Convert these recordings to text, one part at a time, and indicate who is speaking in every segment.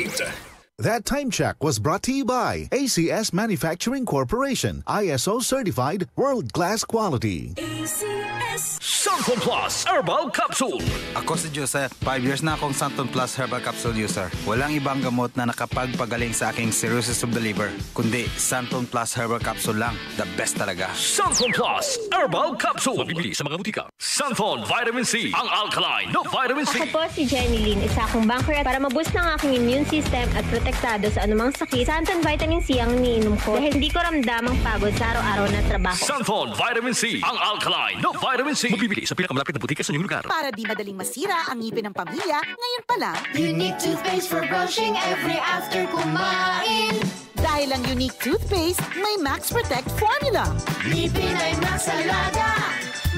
Speaker 1: 8.
Speaker 2: That time check was brought to you by ACS Manufacturing Corporation, ISO certified world-class quality.
Speaker 3: ACS
Speaker 1: Santon Plus Herbal Capsule.
Speaker 4: Ako si Joseph, 5 years na akong Santon Plus Herbal Capsule user. Walang ibang gamot na nakapagpagaling sa aking cirrhosis of the liver, kundi Santon Plus Herbal Capsule lang. The best talaga.
Speaker 1: Santon Plus Herbal Capsule. Mabibili sa mga butika. Santon Vitamin C, ang alkaline na vitamin C.
Speaker 5: Ako po si Jenny Lynn, isa akong banker para maboost ng aking immune system at protektado sa anumang sakit. Santon Vitamin C ang iniinom ko dahil hindi ko ramdam ang pagod sa araw-araw na trabaho.
Speaker 1: Santon Vitamin C, ang alkaline na vitamin C. Mabibili sa pinakamalapit na butika sa inyong lugar.
Speaker 6: Para di madaling masira ang ngipin ng pamilya, ngayon pa lang,
Speaker 3: Unique toothpaste for brushing every after kumain.
Speaker 6: dahil ang Unique toothpaste may Max Protect formula.
Speaker 3: Ngipin ay Max Alaga,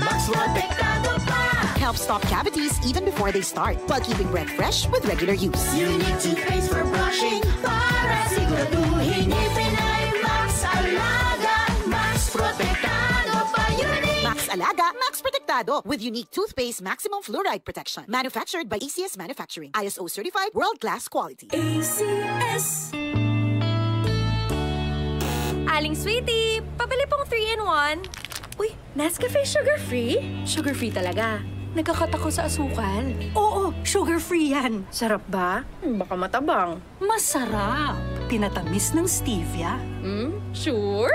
Speaker 3: Max Protektado pa.
Speaker 6: Helps stop cavities even before they start, while keeping breath fresh with regular use.
Speaker 3: Unique toothpaste for brushing para siguraduhin ngipin ay Max Alaga, Max Protektado pa. Unique
Speaker 6: Max Alaga, Max Protectado with Unique toothpaste maximum fluoride protection. Manufactured by ACS Manufacturing, ISO certified world-class quality.
Speaker 3: ACS.
Speaker 7: Aling Sweetie, pabili pong 3-in-1. Uy, Nescafe sugar-free? Sugar-free talaga. Nagkakat ako sa asukal.
Speaker 8: Oo, sugar-free yan.
Speaker 7: Sarap ba? Baka matabang.
Speaker 8: Masarap. Tinatamis ng stevia.
Speaker 7: Sure?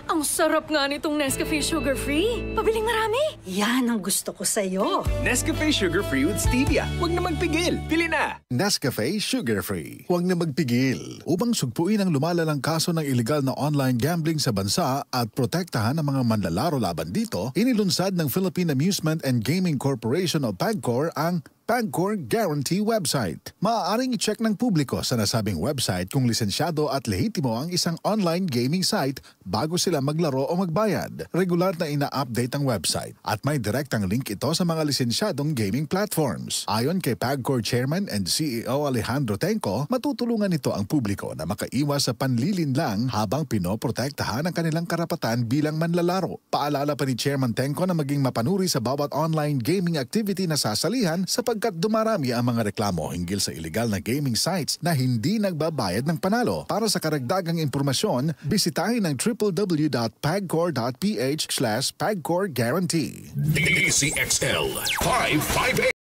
Speaker 8: Ang sarap nga nitong Nescafe sugar-free. Pabiling marami. Yan ang gusto ko sa'yo.
Speaker 9: Nescafe Sugar Free with Stevia. Huwag na magpigil. Pili na!
Speaker 2: Nescafe Sugar Free. Huwag na magpigil. Upang sugpuin ang lumalalang kaso ng iligal na online gambling sa bansa at protektahan ang mga manlalaro laban dito, inilunsad ng Philippine Amusement and Gaming Corporation o PAGCOR ang PAGCOR Guarantee website. Maaaring i-check ng publiko sa nasabing website kung lisensyado at lehitimo ang isang online gaming site bago sila maglaro o magbayad. Regular na ina-update ang website at may direktang link ito sa mga lisensyadong gaming platforms. Ayon kay PAGCOR Chairman and CEO Alejandro Tenco, matutulungan nito ang publiko na makaiwas sa panlilinlang habang pinoprotektahan ang kanilang karapatan bilang manlalaro. Paalala pa ni Chairman Tenco na maging mapanuri sa bawat online gaming activity na sasalihan sapagkat dumarami ang mga reklamo hinggil sa iligal na gaming sites na hindi nagbabayad ng panalo. Para sa karagdagang impormasyon, bisitahin ang www.pagcor.ph/PagcorGuarantee.
Speaker 1: DCXL 558.